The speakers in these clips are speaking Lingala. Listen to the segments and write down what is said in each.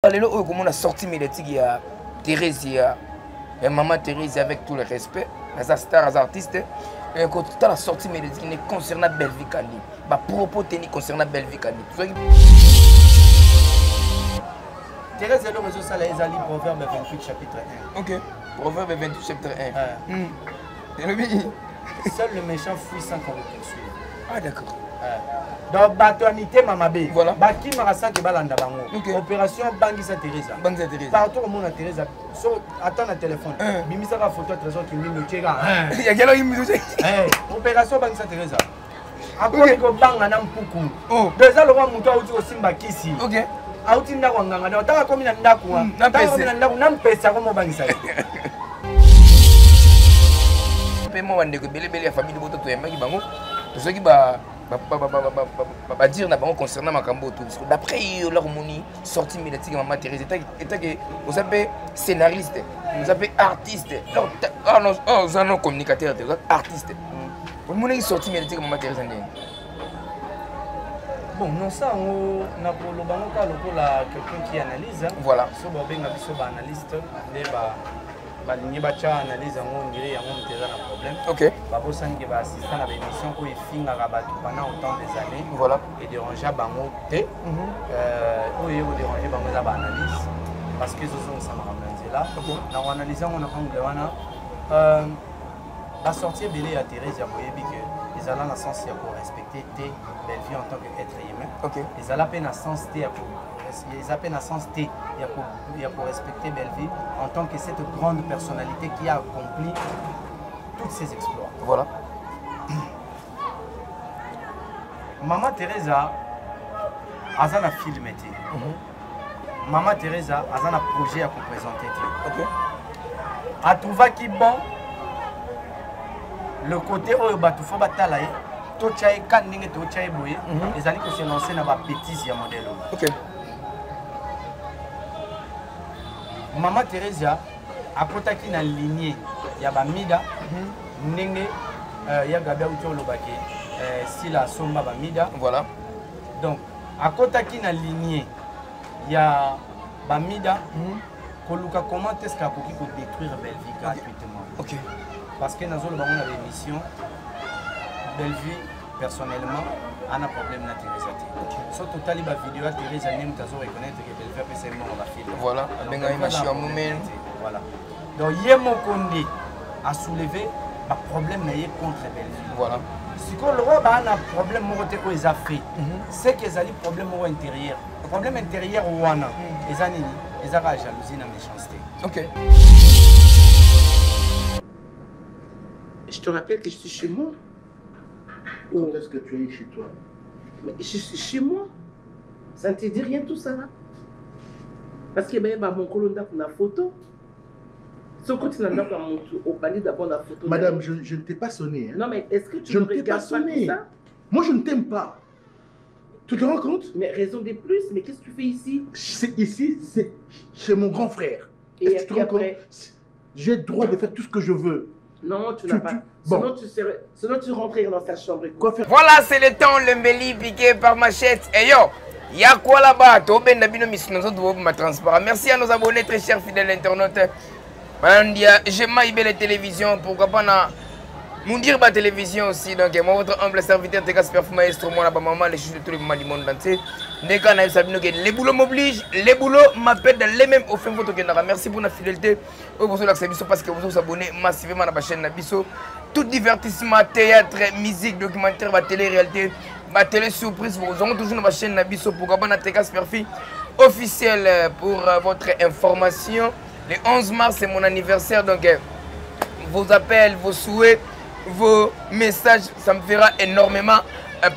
lelo oyo komona sortie médiatique ya Thérèse ya maman Thérèse avec tout le respect les stars les artistes et quand tu as la sortie médiatique ne concernant Belvi Kandi ba propos tenus concernant Belvi Kandi Thérèse est le réseau ça les ali Proverbe 28 chapitre 1. OK. Proverbe 28 chapitre 1. Seul le méchant fuit sans qu'on le poursuive. Ah d'accord. Donc batuanité mamabé. Voilà. Baki marasa ke balanda bango. Opération Bangisa Thérèse. Bangisa Thérèse. Partout au monde à Thérèse. So attends le téléphone. Bimisa la photo trésor qui mime tchega. Il y a quel qui opération Bangisa Thérèse. Après ko banga na mpuku. Déjà le roi muto auti ko simba kisi. OK. Auti ndako nganga. Donc ta komi na ndako. Na ndako na mpesa ko mo Bangisa. Paiement wande ko belé ya famille boto to yamba ki bango. To ceux qui ba dire na bango concernant makambo tout d'après leur moni sortie médiatique maman Thérèse était que vous savez scénariste vous savez artiste oh non communicateur artiste vous moni sortie médiatique maman Thérèse ndé bon non ça on na pour le bango ka lokola quelqu'un qui analyse voilà so ba benga biso ba analyste ne ba balingi bacha analyse yango ngire yango muteza na problème. OK. Babosani ke ba assistant na ba émission ko ifinga ka ba pendant autant des années. Voilà. Et déranger bango té. Oyo ko déranger bango za ba analyse parce que zo ça m'a ramené là. Na analyse on a angle wana la sortie belé à Thérèse ya boyebi que les ala na sens ya pour respecter tes belle vie en tant qu'être humain. OK. Les ala peine à sens té ya ils appellent à sens T, il y a pour respecter Belleville en tant que cette grande personnalité qui a accompli tous ses exploits. Voilà. Maman Teresa a un film. Maman Teresa a un projet à vous présenter. OK. A trouvé qui bon le côté où il faut battre tout chai quand ninge tout chai boye les alliés qui se lancer dans la bêtise ya modèle. OK. Maman Teresa a kotaki na lignée ya bamida ndenge ya Gabriel Utolobake si la somba bamida voilà donc a kotaki na lignée ya bamida koluka comment est-ce qu'a koki ko détruire Belleville gratuitement. OK. Parce que dans le bango na l'émission Belleville personnellement a un problème na Teresa. So totali ba vidéo à Teresa nem tazo reconnaître que Belleville peut c'est mort la fille. Voilà, benga imachia moment. Voilà. Donc Yemo Kondi a soulevé un problème contre Belleville. Voilà. Si le roi a un problème que les a fait, c'est qu'ils ont un problème intérieur. Le problème intérieur wana, ils ont la jalousie et la méchanceté. OK. Je te rappelle que je suis chez moi. Quand est-ce que tu es chez toi? Mais je suis chez moi. Ça ne te dit rien tout ça là? Parce que mon colonel pour la photo. Ce côté n'a pas au panier d'abord la photo. Madame, je ne t'ai pas sonné. Hein. Non mais est-ce que tu je ne ne t'ai pas sonné. Ça? Moi je ne t'aime pas. Tu te rends compte? Mais raison de plus, mais qu'est-ce que tu fais ici? Ici, c'est chez mon grand frère. Et tu te rends compte? J'ai le droit de faire tout ce que je veux. Non, tu n'as pas. Bon. Sinon, tu rentrerais dans ta chambre. Quoi faire? Voilà, c'est le temps, le mbeli piqué par Machette. Et yo, il y a quoi là-bas? Merci à nos abonnés, très chers fidèles internautes. J'ai maïbé les télévisions, pourquoi pas na Moundir ba télévision aussi. Donc moi votre humble serviteur Tegas Perf Maestro, moi la maman, les juges de tout le monde entier. Dès qu'on a eu Sabino, les boulots m'obligent, les boulots m'appellent dans les mêmes offres. Merci pour la fidélité. Parce que vous vous abonnez massivement à la chaîne Nabiso. Tout divertissement, théâtre, musique, documentaire, télé-réalité, télé-surprise. Vous aurez toujours la chaîne Nabiso pour Gabana Tegas Perfi officiel pour votre information. Le 11 mars, c'est mon anniversaire. Donc vos appels, vos souhaits, vos messages, ça me fera énormément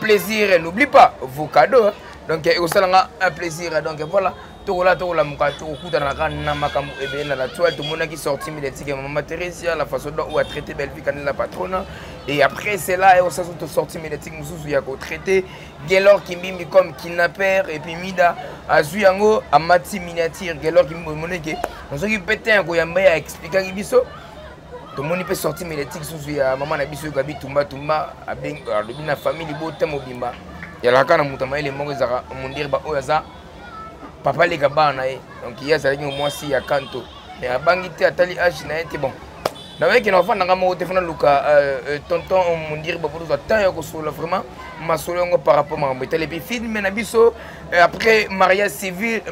plaisir. N'oublie pas vos cadeaux. Hein. Donc, ça un plaisir. Donc, voilà. Tout le monde qui sorti Maman Thérèse, la façon dont on a traité Belleville quand la patronne. Et après, c'est là, on s'est sorti médiatique, il y a traité Gelor qui mime comme kidnapper et puis Mida à Zuyango à Mati miniature. Gelor qui mime monnaie. On s'est pété un coup, il a expliqué à Ibiso. Tout le monde peut sortir médiatique sous maman Nabiso Gabi Tumba Tumba à la famille de Botem Obimba. Il y a la canne à Moutama et les mondes à Mondir Baoyaza. papa les gabana donc il y a ça qui moi si ya kanto mais a bangité atali h na été bon na vrai que na fa nga mo téléphone luka tonton on dire ba pour ta ko solo vraiment ma solo ngo par rapport à mbetele puis film na biso après mariage civil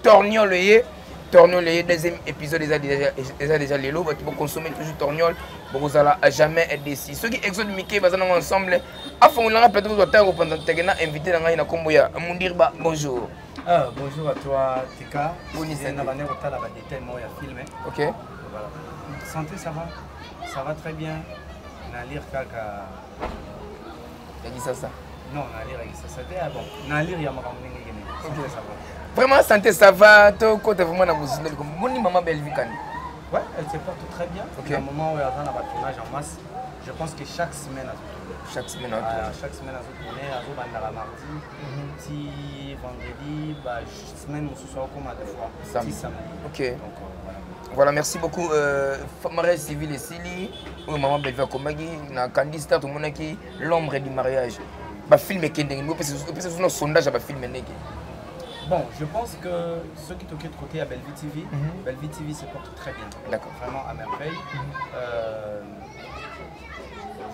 torgnol le deuxième épisode déjà les lots pour consommer toujours torgnol vous allez jamais être déçu ceux qui exode Mickey bazana ensemble afon la peut-être ta ko pendant tegena invité na ngai na kombo ya mundir ba bonjour. Bonjour à toi, Tika. Bonjour, c'est Nabané Rotala, la détail, moi, il y a filmé. Ok. Voilà. Santé, ça va très bien. Nalir Kaka. Il a dit ça. Non, Nalir a dit ça. C'était bon. Nalir, il y a santé, ça va. Vraiment, santé, ça va. Toi, côté vraiment, dans vos comme mon maman Belvikani. Ouais, elle se porte très bien. Ok. Il y a un moment où elle a un tournage en masse. Je pense que chaque semaine, chaque semaine, chaque semaine, à la mardi, petit vendredi, semaine, on se soir comme à deux fois. Samedi. Ok. Donc, voilà, merci beaucoup. Mariage civil et Sili, maman Belva Komagi, na candidat tout le monde qui l'ombre du mariage. Bah film est kendeng, nous peut-être un sondage à film est. Bon, je pense que ceux qui t'occupent de côté à Bellevue TV, Bellevue TV se porte très bien. D'accord. Vraiment à merveille.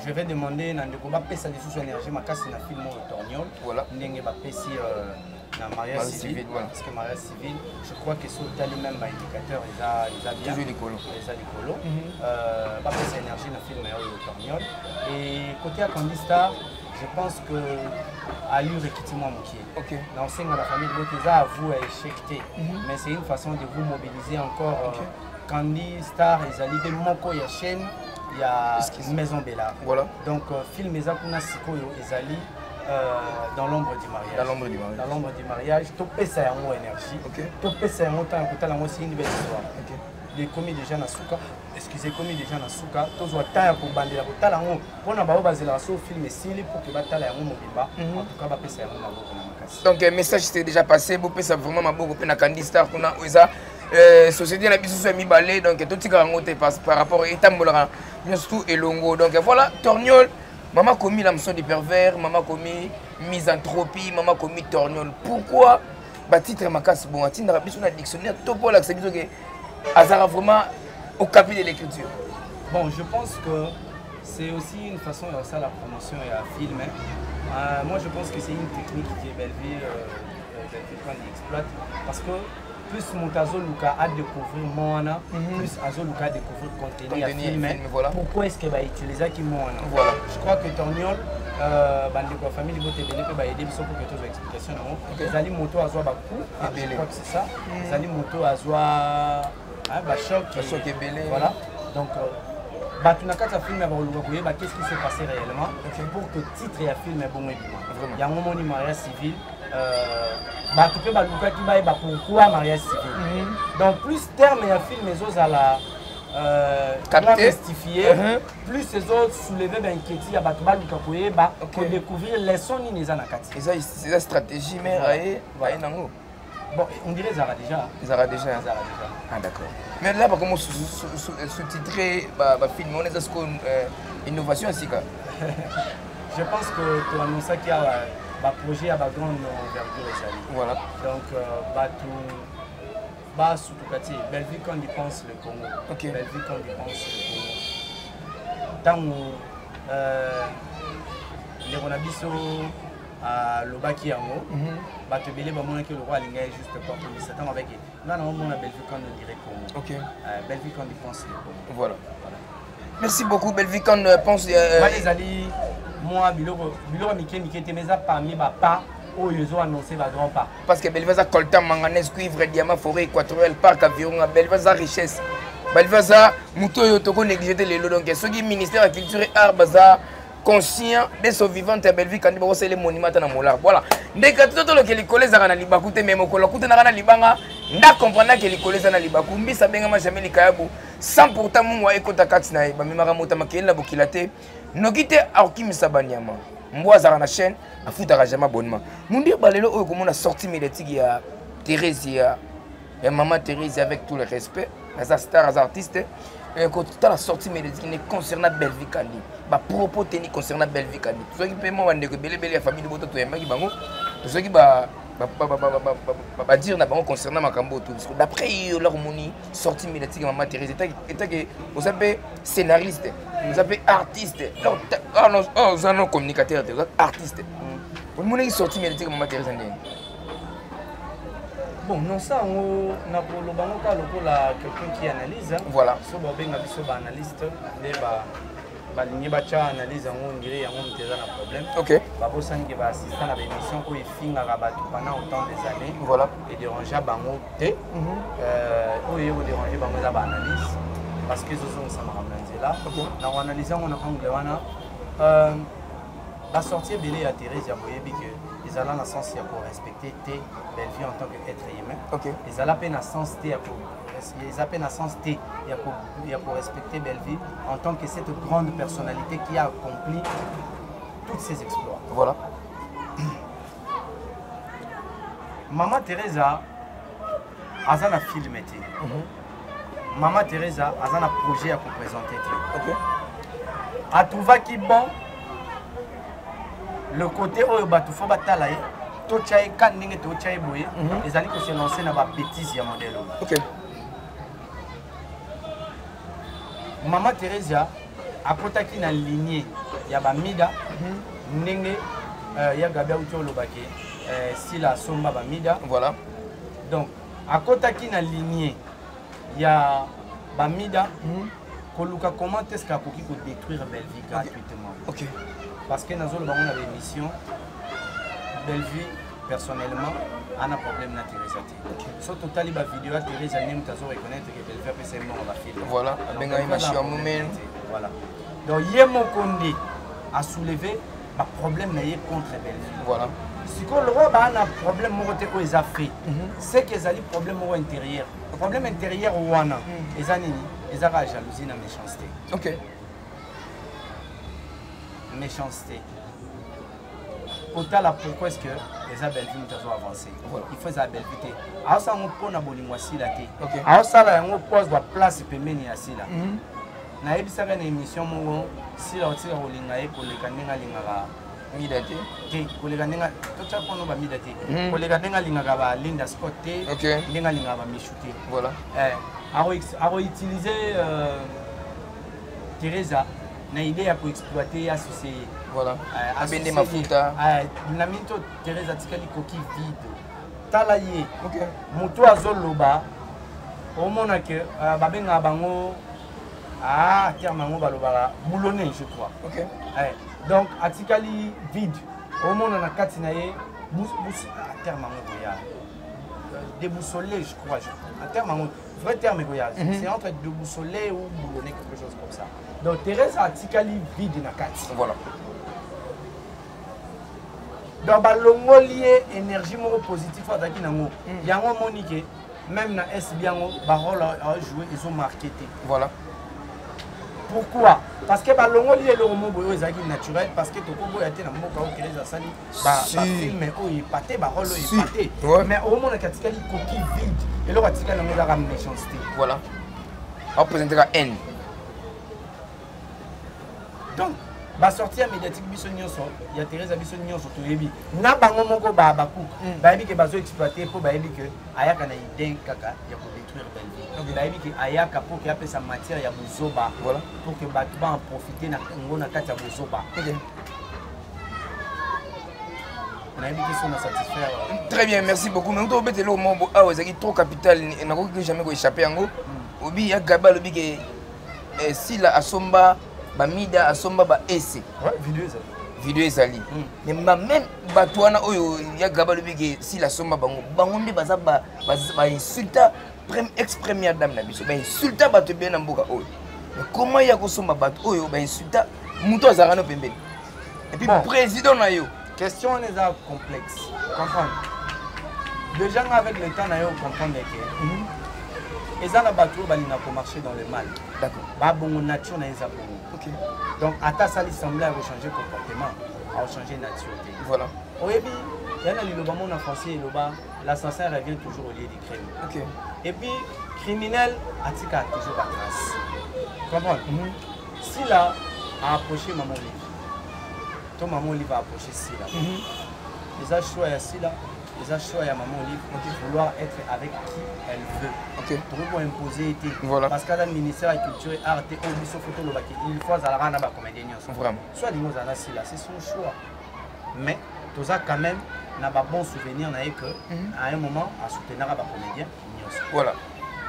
Je vais demander à Ndeko Pesa des sous-énergie, ma casse na film au Torgnol. Voilà. Ndenge Pesi na mariage civil. Parce que mariage civil, je crois que sur le même indicateur, ils a bien. Toujours les colos. Ils a les colos. Pesa énergie na film au Torgnol. Et côté à Candistar, je pense que allure effectivement moqué. Ok. Dans le sein de la famille de votre à vous à échecter. Mais c'est une façon de vous mobiliser encore. Candistar, ils allaient de Moko ya chaîne. Il y a une maison Bella. Voilà. Donc, film les Akuna Siko et Zali dans l'ombre du mariage. Dans l'ombre du mariage. Dans l'ombre du mariage. Topé ça a une énergie. Topé ça a un temps. Écoutez, la c'est une belle histoire. Les commis déjà na souka. Excusez, commis déjà na souka. Tous voient taille pour bander la bouteille. Pour na bao baser la sauce film et style pour que bataille a un mobile. En tout cas, bapé ça a un maboko. Donc, message c'était déjà passé. Bopé ça vraiment maboko. Pena Candistar kuna oza. Société la biso soit mi balé donc tout tika ngote par rapport à molera surtout elongo donc voilà torgnol maman commis la mission du pervers maman commis misanthropie maman commis torgnol pourquoi ba titre makas bon atinda biso na dictionnaire to pour la c'est biso que azara vraiment au capi de l'écriture. Bon, je pense que c'est aussi une façon de faire la promotion et à filmer. Moi je pense que c'est une technique qui est Bellevue quand il exploite parce que plus Montazo Luka a découvert Moana, plus Azo Luka a découvert contenu à filmer. Voilà. Pourquoi est-ce qu'il va utiliser qui Moana? Voilà. Je crois que Torgnol, la famille de Boté Bélé peut aider pour que tu aies explication. Les Ali Moto à Zoa Bakou, je crois que c'est ça. Les Ali Moto à Zoa Bachok et Bélé. Voilà. Donc, tu n'as qu'à filmer qu'est-ce qui s'est passé réellement pour que le titre et le film est bon. Il y a un moment de mariage civil. Tu peux pourquoi mariage civil. Donc plus terme et film les autres à la mystifier, plus les autres soulever d'inquiétude à pour découvrir les sons ni les anakati. C'est la stratégie mais bon, on dirait Zara déjà. Zara déjà. Ah d'accord. Mais là, comment sous-titrer le film, on est dans une innovation aussi. Je pense que tu as annoncé qu'il y a un projet à grande envergure. Voilà. Donc, surtout Bellevue quand il pense le Congo. Bellevue quand il pense le Congo. Tant les Ronabiso à Lobaki Yango, tu belé que le roi Linga est juste porté de 7 ans avec. Là, on a Bellevue quand on dirait Congo. Bellevue quand il pense le Congo. Voilà. Merci beaucoup, Bellevue quand on pense. Les alliés, moi, Biloro Mike Temeza parmi ma pas. Oh, ils ont annoncé ma grand pas. Parce que Bellevue a coltan, manganèse, cuivre, diamant, forêt équatoriale, parc avion, Bellevue a richesse. Bellevue a mouton et autoco négligé les lots. Donc, ce qui est ministère de la culture et art, baza conscient des survivants de Bellevue quand ils vont les monuments dans Molar. Voilà. Dès que tout le que les collègues à Libakou, même au Kolokout à Libanga, n'a comprenant que les collègues à Libakou, mais ça bien jamais les Kayabou. Sans pourtant, moi, écoute à Katsnaï, Mamimaramota Makela Bokilate, Nogite Aokim Sabanyama. Moi, à la chaîne, à foutre à jamais abonnement. Nous dire, comment on a sorti médiatique à Thérèse et maman Thérèse avec tout le respect, les stars, les artistes. Et quand tu as la sortie médiatique concernant Bellevue Kandi, propos tenus concernant Bellevue Kandi. Ceux qui paient moi, la famille de Boto, tout ceux qui dire concernant Makambo tout. D'après leur moni sortie médiatique Maman Thérèse, état que vous savez scénariste, vous savez artiste, non communicateur, artiste. Vous avez sortie médiatique Maman Thérèse. Bon, non, ça, on a pour le banc, quelqu'un qui analyse. Voilà. Si on a un analyste, analyse, on dirait qu'il y a un problème. Ok. Babo Sangi va assister à l'émission où il finit pendant autant des années. Voilà. Et déranger Bango T. Où il faut déranger Bango analyse. Parce que ce sont ça m'a là. Dans l'analyse, on a anglais. La sortie belé à Thérèse Yaboyebi que ils allaient dans le sens pour respecter tes belle-vie en tant qu'être humain. Ok. Ils allaient à peine à sens T pour ils appellent à sens T pour respecter belle-vie en tant que cette grande personnalité qui a accompli tous ses exploits. Voilà. Maman Teresa a un film. Maman Teresa a un projet à vous présenter. Ok. A tout va qui bon. Le côté où il faut battre, tout chaye quand ninge tout chaye boye, les alliés qui se lancent dans la bêtise ya modèle. Ok. Maman Teresa a côté qui na lignée ya ba mida, ninge ya gabia uto lobake, si la somba ba mida. Voilà. Donc à côté qui na lignée ya ba mida, koluka comment est-ce qu'a pour détruire belle vie gratuitement. Ok. Parce que dans une émission, Bellevue, personnellement, a un problème avec Thérèse. Sur total, il y a une vidéo à Thérèse, il y a reconnaître que Bellevue c'est mort dans la film. Voilà. Voilà. Donc, Yemo Kondé a soulevé un problème contre Bellevue. Voilà. Si le roi a un problème qu'ils ont fait, c'est qu'ils ont un problème intérieur. Le problème intérieur, ils ont la jalousie et la méchanceté. Ok. Méchanceté. Pourquoi est-ce que les Bellevue ont avancé? Il faut les Bellevue. Alors ça on prend na bolingo asila te. Alors ça là on pose la place pembeni asila. Na ebisa ka na émission mo si la otira olinga e ko le kanenga linga midate. Te ko le kanenga to cha kono ba midate. Ko le kanenga linga ba Linda Scott te. Linga linga ba Michute. Voilà. Aro utiliser Teresa na idée pour exploiter associé. Voilà. Abende mafuta. Na minto Teresa tikali koki vide. Talaye. OK. Moto azoloba. Omona que babenga bango terme ngo balobara boulonné je crois. OK. Donc atikali vide. Omona na kati na ye terme ngo ya. Déboussolé je crois. Terme vrai terme goya. C'est entre déboussolé ou boulonné quelque chose comme ça. Donc Thérèse a tikali vide na kati. Voilà. Donc balongoli énergie positive à nango. Yango monique même na SBiango barole a joué ils ont marqué. Voilà. Pourquoi? Parce que balongoli le romo boyo ezaki naturel parce que toko ya te na mboka o Thérèse asali ba film o ipaté barole o ipaté. Mais au moment na katikali coquille vide et le katikali na la méchanceté. Voilà. On présente la haine. Donc, ba sortie médiatique biso nyonso, ya Thérèse biso nyonso to yebi. Na bango moko ba baku. Ba yebi ke bazo exploiter po ba yebi ke ayaka na idée kaka ya ko détruire belle. Ba yebi ke ayaka po ke apesa sa matière ya bozoba. Voilà. Pour que ba en profiter na ngo na kati ya bozoba. On a yebi ke son satisfaire. Très bien, merci beaucoup. Mais on doit mettre le mot ah ouais, trop capital, n'a que jamais ko échapper en haut. Obi ya gaba lobi ke si la asomba Bamida asomba ba ese. Ouais, vidéo ezali. Mais même batwana oyo ya gaba lobike si la somba bango nde baza ba insulta ex première dame na biso. Ba insulta bato bien na mboka oyo. Mais comment ya ko somba bato oyo ba insulta muto azarano pembeni. Et puis président na yo, question est complexe. Comprendre. Déjà avec le temps na yo comprendre que ils ont la bateau balina pour marcher dans le mal. D'accord. Ba bongo nature na eza bongo. OK. Donc ata sali semblait à changer comportement, à changer nature. Voilà. Oyebi, il y a le moment en français loba, l'assassin revient toujours au lieu du crime. OK. Et puis criminel atika toujours la trace. Comprendre. Si là a approché maman Olive. Ton maman Olive va approcher si là. Les a choisi si là. les choix à maman Olive, vouloir être avec qui elle veut. Pour imposer, parce qu'à le ministère de la Culture et Art, il faut à la comédien. Soit nous là, c'est son choix. Mais tout ça quand même n'a pas bon souvenir à un moment à soutenir la comédien. Voilà.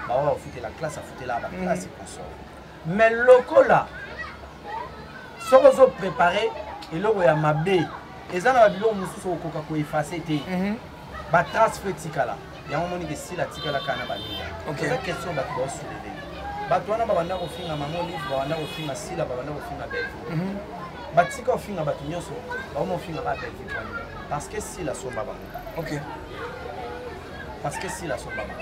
Bah on foutait la classe, à foutre la classe et consort. Mais le là, si on préparé et là où il y a ma baie, et ça n'a pas besoin de effacer ba transfert tikala ya moni que si la tikala kana ba nida c'est la question ba ko soulever ba to na ba banda ko finga maman Olive ba banda ko finga sila ba banda ko finga belle ba tika ko finga ba tunyoso ba mo finga ba belle parce que si la somba ba parce que si la somba ba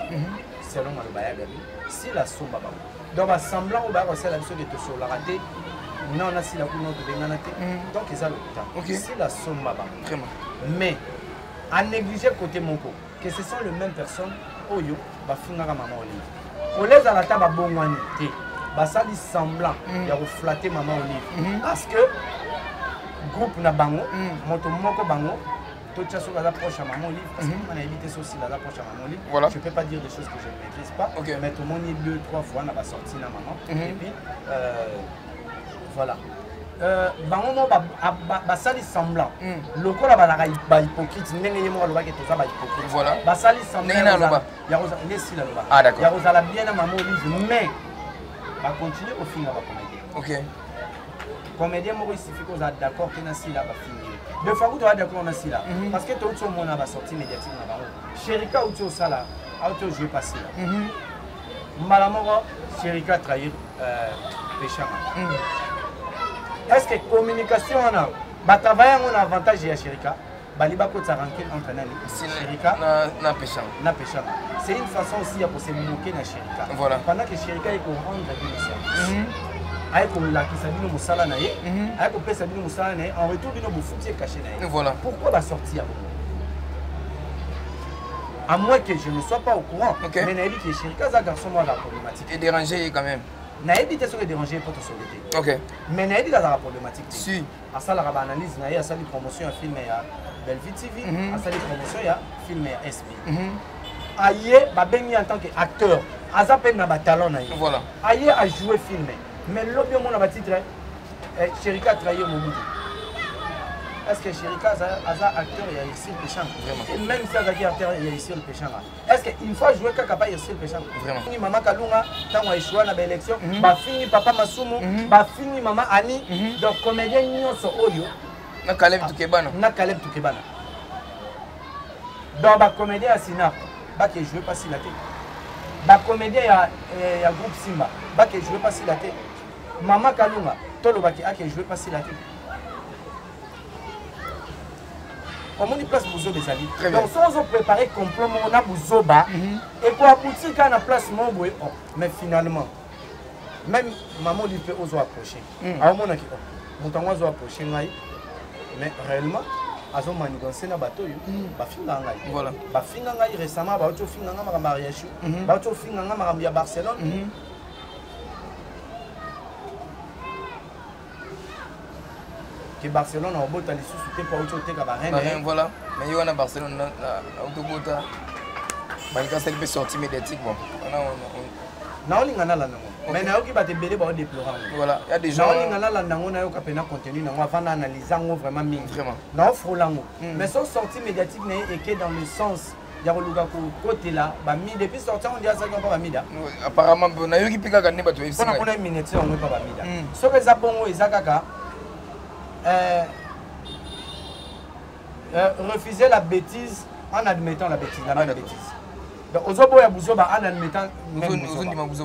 selon ma ba ya gabi si la somba ba donc ba semblant au ba ko c'est la chose de te sur la raté non on a si la ko no to bengana te donc ça le temps si la somba ba vraiment mais à négliger côté Monko, que ce sont les mêmes personnes, Oyo, Bafinga Maman Olive. On les a la table à Bongwani, ça dit semblant, il y a flatter Maman Olive. Parce que groupe na bango, moto moko bango, tout ça sur la proche à Maman Olive, parce qu'on a évité aussi la proche à Maman Olive. Voilà. Je ne peux pas dire des choses que je ne maîtrise pas, mais tout le monde est 2-3 fois, on a sorti la maman. Et puis, voilà. Bango basali semblant lokola ba hypocrite ndenge yemo loba ke toza ba hypocrite voilà basali semblant ya roza nesi la loba ya roza la bien na maman Olive mais ba continuer au finga ba comédien comédien mo il suffit qu'on soit d'accord que na sila ba finir de fois tu vas d'accord na sila parce que tout le monde a sorti médiatique na bango Sherika ou tu sala auto jouer passer là malamoro Sherika trahir Péchama. Est-ce que la communication a un avantage à Sherika? Baliba ko tsaranke entre nani Sherika na Péchama. C'est une façon aussi pour se moquer na Sherika. Voilà. Pendant que Sherika est rendre bien service. Aiko la kisabino musala na ye, aiko pesa bino musala na ye, en retour bino boufouti caché na ye. Voilà. Pourquoi va sortir à moins que je ne sois pas au courant. Mais Naïbi qui est Sherika, ça garçon moi la problématique. Et dérangé quand même. Naïbi était sur les dérangés pour te sauver. Mais Naïbi a la problématique. Si. À ça la analyse, Naïbi a sali promotion un film à Belleville TV, à sali promotion il y a film à SB. Aïe, ba bengi en tant qu'acteur, à ça peine na ba talent Naïbi. Voilà. Aïe a joué film. Mais l'objet mon a titre Sherika trahir Mobutu. Est-ce que Sherika a acteur il y a ici le péchant? Et même si il y a acteur il y a ici le péchant. Est-ce qu'une fois joué capable il y a ici le péchant? Vraiment. Fini maman Kalunga, tant on a échoué dans l'élection, bah fini papa Masumu, bah fini maman Annie, donc comédien nyonso oyo. Na Caleb Tukebana. Na Caleb Tukebana. Donc bah comédien Asina, bah que joué pas si la tête. Bah comédien il y a groupe Simba, bah que joué pas si la tête. Maman Kalunga, tout le bah que joué pas si la tête. Comment on place Bouzo des amis? Donc, si on prépare complot, on a Bouzoba et pour aboutir quand on a place mon boy, mais finalement, même maman lui fait oser approcher. Alors, mon aki, mon temps oser approcher, mais réellement, à ce moment où on a bateau, bah finga ngai. Voilà. Bah finga ngai récemment, bah tu finga ngai ma mariage, bah tu finga ngai ma Barcelone. Que Barcelone a beau aller sous pas autre que Bahreïn. Voilà. Mais il y a Barcelone autobota. Balika ça peut sortir médiatiquement. Non, on y a là. Mais na yoki ba te belé ba déplorant. Voilà, il y a des gens. Non, on y a là nango na yoka pena contenu nango avant d'analyser vraiment mingi. Vraiment. Non, frolango. Mais son sortie médiatique n'est que dans le sens ya koluka ko côté là, ba mi depuis sorti on dit ça qu'on pas mida. Apparemment na yoki pika ka ne ba to FC. On a une minute on pas ba mida. So que ça bongo ezakaka refuser la bêtise en admettant la bêtise. La même bêtise. Donc, en admettant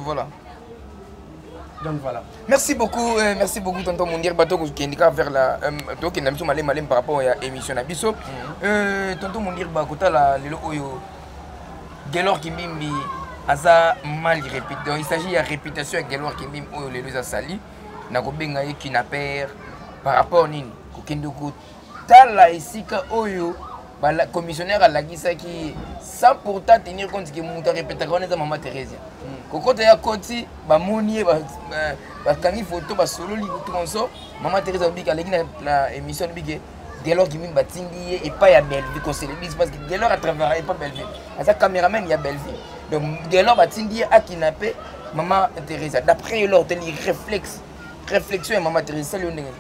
voilà. Donc voilà. Merci beaucoup, tonton Mounir Bato qui indique vers la qui n'a pas mal par rapport à l'émission Abisso. Tonton Mounir Bakota la le oyo Gelor Kimbimbi asa mal répété. Donc il s'agit de réputation avec Gelor Kimbimbi oyo les deux sali na ko benga qui n'a père par rapport nini kokendoko tala esika oyo la commissionnaire à la qui sans pourtant tenir compte que mon répété qu'on est maman Thérèse kokota ya koti ba monier ba kangi photo ba solo li tout ça maman Thérèse bika la émission bige dès lors qu'il m'a tingé et pas à Belleville qu'on se le dise parce que dès lors à travers et pas Belleville à sa caméraman il y a Belleville donc dès lors à tingé à kidnappé maman Teresa d'après leur télé réflexion maman Teresa le nègre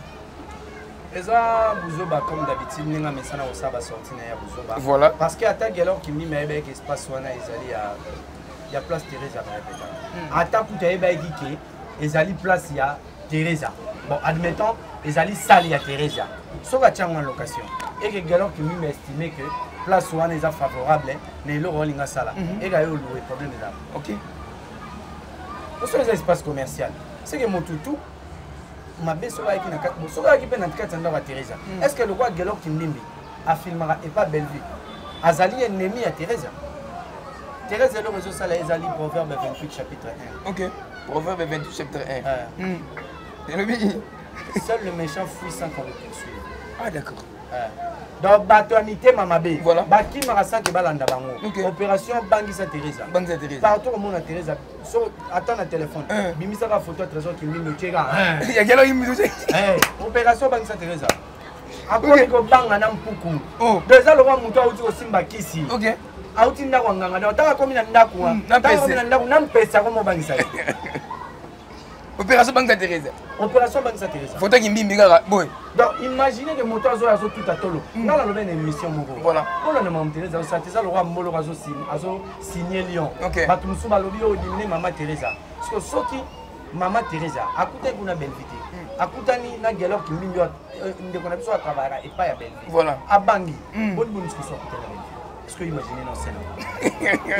eza buzoba comme d'habitude ninga mesana osaba sorti na ya buzoba voilà parce que attaque alors qui mi mebe que espace wana ezali ya place Teresa ba répéta attaque tout eba ki ezali place ya Teresa bon admettons ezali salle ya Teresa soka tiango en location et que galop qui mi estimé que place wana est favorable ne lo rolinga sala et ga yo louer problème là OK pour ces espaces commercial c'est que mon toutou ma beso qui na quatre soka qui pe na quatre ndaba Teresa est-ce que le roi galop qui ndimbi a filmera et pas Belleville azali ennemi à Teresa Teresa le réseau sala ezali proverbe 28 chapitre 1 OK proverbe 28 chapitre 1 seul le méchant fuit sans qu'on le poursuive. Ah d'accord. Donc batuanité mamabe. Voilà. Baki marasa ke balanda bango. Okay. Opération Bangisa Teresa. Bangisa Teresa. Partout au monde à Teresa. So attends le téléphone. Bimisa la photo trésor qui me tchega. Il y a quel homme qui opération Bangisa Teresa. Après ko banga na mpuku. Oh. Déjà le roi muto auti ko simba kisi. OK. Auti ndako nganga. Donc taka komi na ndako. Taka komi na ndako na mpesa ko mo bangisa. Opération Bangisa Teresa. Opération Bangisa Teresa. Photo qui mbimbi kaka boy. Donc imaginez que moto azo azo tout à tolo. Dans la nouvelle émission moko. Voilà. On a demandé Teresa ça Teresa le roi Mbolo azo signé Lyon. OK. Batu musu balobi o diminer maman Teresa. Parce que soki maman Teresa akuta kuna Belleville. Akutani na gelo ki mbimbi ndeko na biso a travailler et pas ya Belleville. Voilà. Abangi. Bonne discussion akuta na Belleville. Est-ce que imaginez non c'est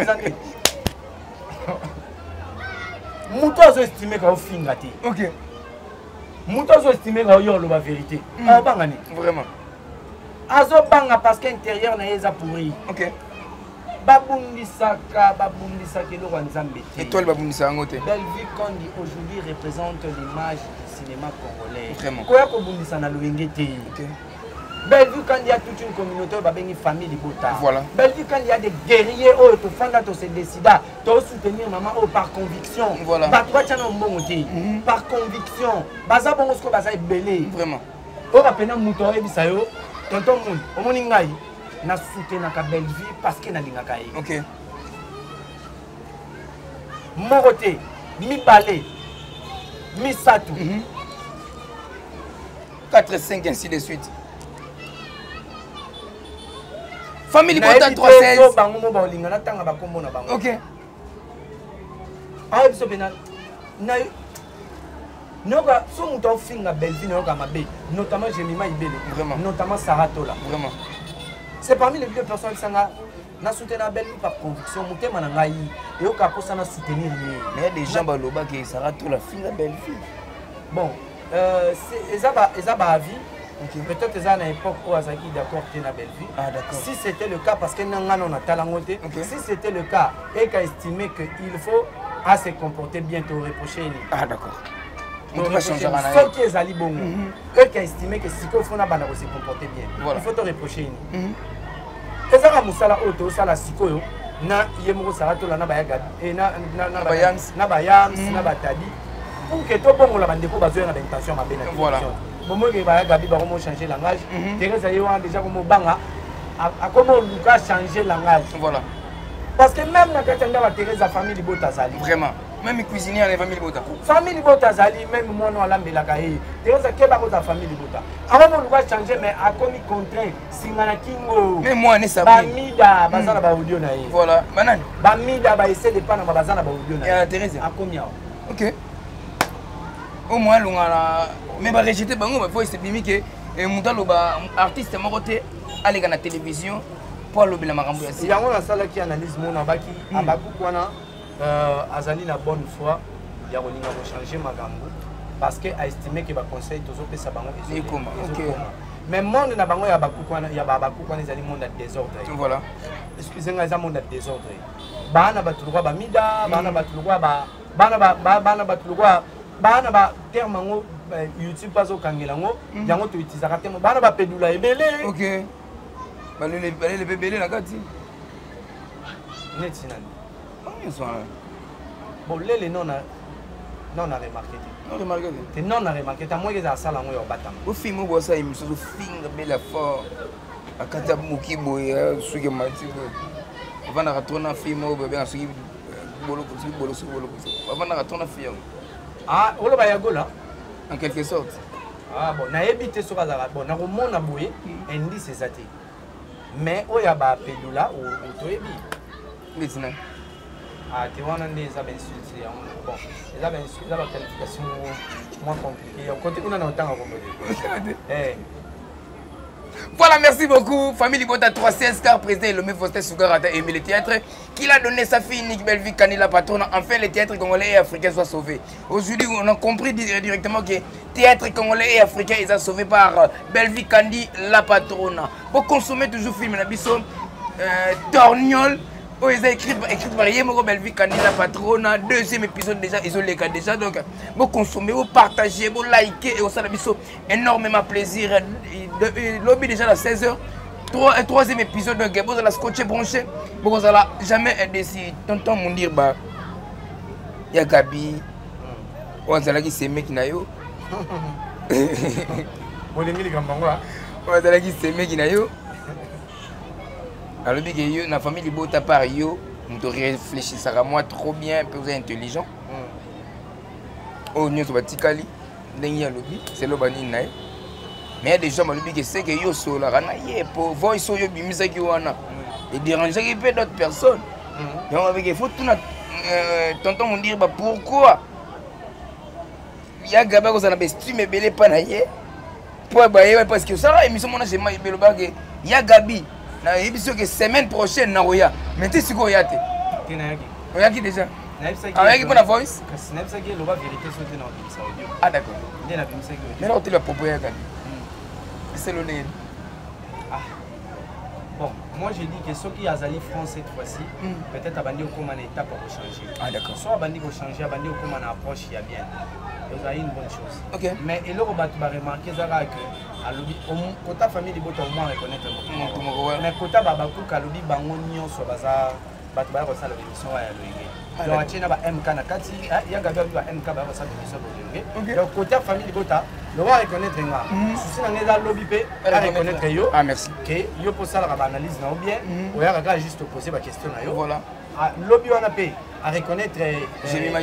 là. Moto azo estimé ka ofinga te. OK. Moto azo estimé ka yo la vérité. Ah banga ni. Vraiment. Azo banga parce que l'intérieur na eza pourri. OK. Babundisaka le roi Nzambe. Étoile babundisa ngote. Belleville Kondi aujourd'hui représente l'image du cinéma congolais. Vraiment. Koya ko bundisa na loyenge te. OK. Belleville quand il y a toute une communauté babengi famille Libota. Voilà. Belleville quand il y a des guerriers oh to fanda to se décida to soutenir maman oh par conviction. Voilà. Batwa tchana mbongo te. Par conviction. Baza bongo sko baza ebele. Vraiment. O rapena muto ebisa yo tonton moun omoni ngai na soutenaka Belleville parce que na lingaka ye. OK. Morote mibale misatu 4 5 ainsi de suite. Famille Bota 316. bango mo balinga na tanga bakombo na bango. OK. Ah biso bena na noka so muto finga Belleville noka mabe notamment Jemima Ibele. Vraiment. Notamment Saratola. Vraiment. C'est parmi les deux personnes qui sont na soutenir Belleville par conviction mutema na ngai et oka posa na soutenir lui. Mais il y a des gens baloba qui Saratola finga Belleville. Bon, c'est ezaba avis. OK. Peut-être qu'ils ont une époque où ils sont d'accord avec la Belleville. Ah d'accord. Si c'était le cas, parce que nous avons talangoté, si c'était le cas et qu'ils estimaient qu'il faut à se comporter bien, te reprocher. Ah d'accord. On peut pas changer rien. Ceux qui sont allés bon, eux qui estimaient que si il faut se comporter bien, voilà. il faut te reprocher. Et ça, Moussala Auto, ça la sikoyo, na yemoko saratola na bayaga et na bayams, na batadi. Pour que tout le monde ait besoin d'intention, voilà. Moment que Gabi va changer langage, Teresa Yohan déjà comme Banga, a comment Lucas changer langage. Voilà. Parce que même dans Katanga, Teresa famille Libota Zali. Vraiment. Même les cuisiniers à la famille Libota. Famille Libota Zali, même moi non à l'ambelagaï. Teresa Keba Bota famille Libota. Avant Lucas changer, mais a commis contraint, Singana Kingo. Mais moi, ne sais pas. Bamida, Bazana Baudio naï. Voilà. Banane. Bamida, ba essayer de pas dans Bazana Baudio naï. Et Teresa. A combien? OK. Au moins l'ongala mais ba rejeter bango ba faut se bimi que mutalo ba artiste moko te aller na télévision pour lobela makambo ya si yango na sala ki analyse mona baki abaku kwana azali na bonne foi ya kolinga ko changer makambo parce que a estimé que ba conseil tozo pesa bango ekoma. OK. Mais monde na bango ya baku kwana ezali monde de désordre. Voilà. Excusez-moi, ezali monde de désordre. Bana batulwa ba mida, bana batulwa bana batulwa bana ba terme ngo YouTube bazo kangela ngo yango to utiliser terme bana ba pedula ebele. OK. Balele bebele na kati. Net sinani. On est soit. Bon lele non na Non, on a remarqué. Non, remarqué. Non, on a remarqué. T'as moins que ça, là, on est au bâtiment. Au film, on voit ça, il me semble, film, belle fort. À Kata Mukibo, ce qui m'a dit. Avant de retourner en film, on va bien suivre. Avant de retourner en film. Ah, on va y aller là. En quelque sorte. Ah bon, on a évité ce bazar. Bon, on a remonté à boué, on dit c'est ça. Mais on y a pas pédula ou toébi. Maintenant. Ah, tu vois, on a des insultes. Bon, les insultes, la qualification moins compliquée. On continue dans le temps à remonter. Voilà, merci beaucoup. Famille Libota 316, car président Elomé Faustin Sugar a aimé le théâtre, qu'il a donné sa fille Nick Belvi Kani la patronne. Enfin, le théâtre congolais et africain soit sauvé. Aujourd'hui, on a compris directement que le théâtre congolais et africain est sauvé par Belvi Kandi la patronne. Pour consommer toujours film, Nabiso Torgnol. Oh, ils ont écrit par Yemoro Belvi Kandi la patronne. Deuxième épisode déjà, ils ont les gars déjà. Donc, vous consommer, vous partagez, vous likez et au sein énormément plaisir. Lobby déjà à 16h. Troisième épisode de Gabo, vous allez scotcher branché. Vous allez jamais indécis. Tonton mon dire, bah, il y a Gabi. Vous allez qui c'est mec na yo. Vous allez mis Gambangwa. Vous allez qui c'est mec na yo. Alors, la famille de Bota par yo, on doit réfléchir ça à moi trop bien, vous êtes intelligent. Oh, nous sommes Tikali, c'est le bani naï. Mais il y a des gens qui savent que yo sont là, pour voir ils yo bimisa qui wana. Et déranger peu d'autres personnes. Donc avec il faut tout tonton mon dire pourquoi. Il y a Gaba qui a estime belé pas naïe. Pour bailler parce que ça émission mon j'ai mal belé bagé. Il y a Gabi. Na émission que semaine prochaine na roya. Mais tu sais quoi yate? Oyaki déjà. Avec la voice. Ah d'accord. Mais là on te l'a proposé à Gabi. C'est le nez. Ah. Bon, moi j'ai dit que ceux qui ont allé France cette fois-ci, peut-être abandonner au comment étape pour changer. Ah d'accord. Soit abandonner pour changer, abandonner au comment approche, il y a bien. Vous avez une bonne chose. Ok. Mais et là on va remarquer ça que à l'objet, côté famille de bottes au moins reconnaître. Mais côté babakou kalobi bango nyon soit bazar, batba ça l'émission à l'oigé. Donc tu n'as pas MK na kati, il y a gardé MK ba ça l'émission pour l'oigé. Donc côté famille de bottes le va reconnaître nga. Si on est dans lobby pe, reconnaître yo. Ah merci. OK, yo pour ça la analyse na ou bien, ou ya ga juste poser ma question na yo. Voilà. Lobby on a payé à reconnaître Jemima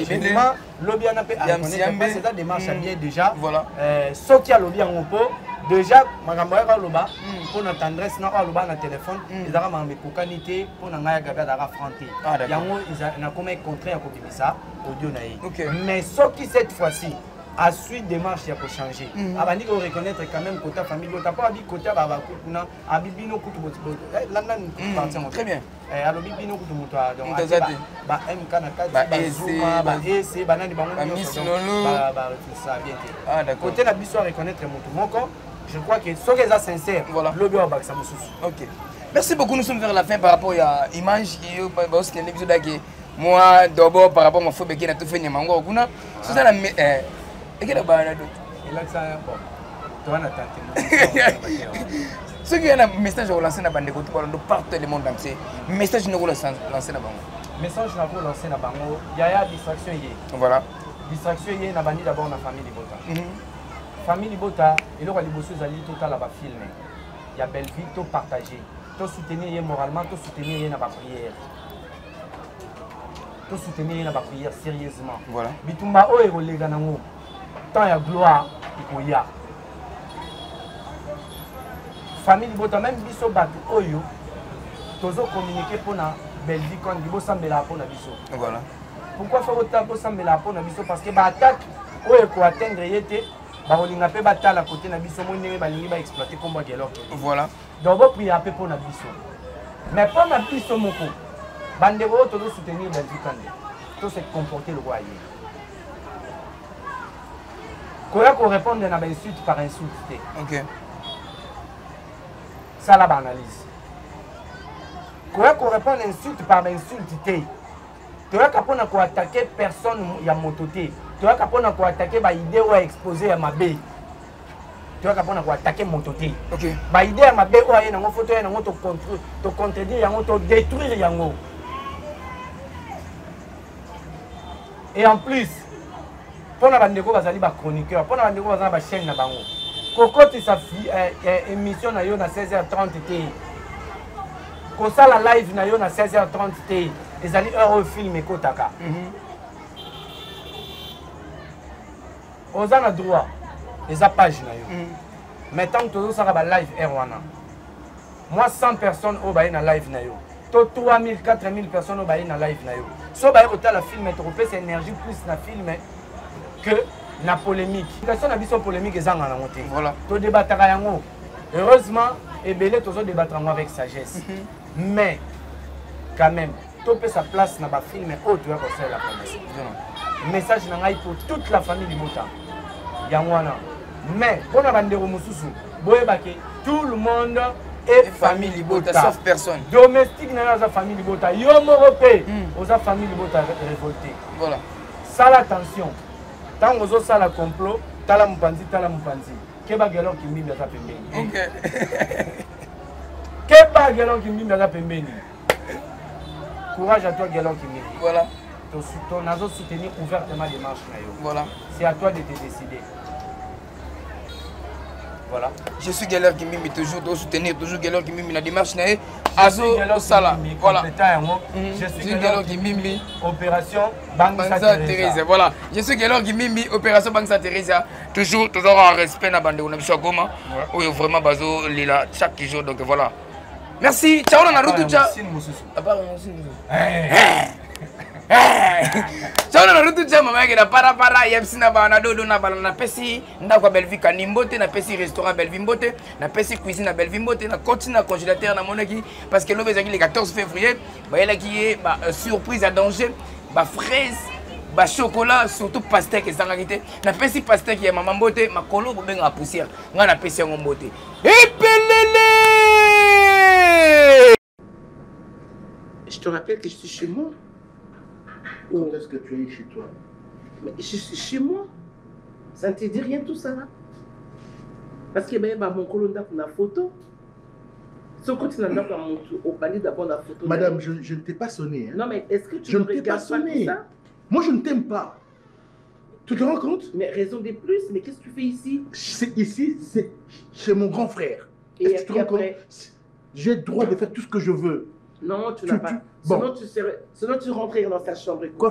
lobby on a payé à reconnaître pas c'est ça démarche bien déjà. Voilà. Ce qui a lobby en pot déjà makambo ya loba pour notre tendresse na loba na téléphone ils ara ma kokanité pour na ngaya gaga dara fronté. Yango ils na comme contraire ko bimisa audio na yi. Mais ce qui cette fois-ci à suite démarche ya pour changer. Abandi ko reconnaître quand même côté famille, t'as pas dit côté baba kuna abibino kutu landa parti. Très bien. Alobibino kutu muto donc ba MK na kati ba Zuma ba EC ba nani bango ba ça bien. Ah d'accord. Côté la biso reconnaître muto moko, je crois que ceux qui sont sincères, voilà. Lobby au bac ça me soucie. OK. Merci beaucoup, nous sommes vers la fin par rapport à l'image qui parce que l'épisode qui moi d'abord par rapport à ma phobie qui n'a tout fait nyamango kuna. C'est ça la et quel est le ceux qui ont un message à lancer dans la bande de partout le monde entier, message à lancer dans la bande. Message à lancer dans la bande, il y a distraction. Voilà. Distraction, il y a d'abord la famille Libota. Famille Libota, il y a des choses à lire tout à l'heure filmer. Il y a belle vie, tout partager. Tout soutenir moralement, tout soutenir dans la prière. Tout soutenir dans la prière sérieusement. Voilà. Bitumba o ero lega nango. Tant ya gloire ikoya. Famille Libota même biso batu oyo. Tozo communiquer pour na belle vie quand biso sambela pour na biso. Voilà. Pourquoi faut autant pour sambela pour na biso parce que ba attaque oyo ko atteindre yete ba olinga pe batala côté na biso mo ndenge ba lingi ba exploiter comme ba gelo. Voilà. Donc vous priez peu pour na biso. Mais pour na biso moko. Bandero tozo soutenir belle vie quand tout se comporter le royaume. Comment répondre à insulte par insulte? OK. Ça la analyse. Comment répondre à insulte par insulte? Tu as capable de attaquer personne ya mototé. Tu as capable de attaquer ba idée ou exposer à ma bé. Tu as capable de attaquer mototé. OK. Ba idée à ma bé ou na photo na to contredire yango to détruire yango. Et en plus Pour la bandeko bazali ba chroniqueur, pour la bandeko bazali ba chaîne na bango. Kokoti sa émission na yo na 16h30 té. Ko sala live na yo na 16h30 té. Ezali heure au film ekotaka. Oza na droit. Eza page na yo. Mais tant que tu as un live Erwana, moi 100 personnes au bain na live na yo. To 3000 4000 personnes au bain na live na yo. So bain autant la film tu repères cette énergie plus na film que na polémique. Question na biso polémique ezanga na monter. Voilà. To débattre yango. Heureusement et belé to débattre avec sagesse. Mais quand même, to peut sa place na ba film au tu vas passer la promesse. Message na ngai pour toute la famille du Bota. Yangwana. Mais pour la bandero mususu, boyebake tout le monde est famille Libota, sauf personne. Domestique na la famille Libota, yo morope, oza famille Libota révolté. Voilà. Ça l'attention. Tant ozo ça la complot, tala mupanzi. Keba gelon ki mbi za pembeni. OK. Keba gelon ki mbi za pembeni. Courage à toi gelon ki mbi. Voilà. Ton nazo soutenir ouvertement les marches na yo. Voilà. C'est à toi de te décider. Voilà. Je suis Galer qui mimi toujours de soutenir toujours Galer qui mimi la démarche nae azo sala. Voilà. Je suis Galer qui mimi opération Bangsa Teresa. Voilà. Je suis Galer qui mimi opération Bangsa Teresa. Toujours en respect na bande on a biso goma. Oui vraiment bazo lila chaque jour donc voilà. Merci. Ciao na route ciao. À part Ciao na route ciao mama yake na para yepsi na bana dodo na bana na pesi ndako Bellevue kanimbote na pesi restaurant Bellevue mbote na pesi cuisine na Bellevue mbote na continue na congélateur na monaki parce que l'obézaki le 14 février ba yela qui est surprise à danger ba fraise ba chocolat surtout pastèque ezanga kité na pesi pastèque ya mama mbote makolo bobenga poussière nga na pesi yango mbote epelele. Je te rappelle que je suis chez moi. Quand est-ce que tu es chez toi? Mais je suis chez moi. Ça ne te dit rien tout ça là? Parce que ben mon colonda pour la photo. Ce côté là pour au palier d'abord la photo. Madame, je ne t'ai pas sonné. Hein? Non mais est-ce que tu je ne ne t'ai pas regardes pas sonné. ça? Moi je ne t'aime pas. Tu te rends compte? Mais raison de plus, mais qu'est-ce que tu fais ici? Ici, c'est chez mon grand frère. Et tu te rends compte? J'ai le droit de faire tout ce que je veux. Non, tu n'as pas. Bon. Sinon tu rentrais dans ta chambre. Quoi faire?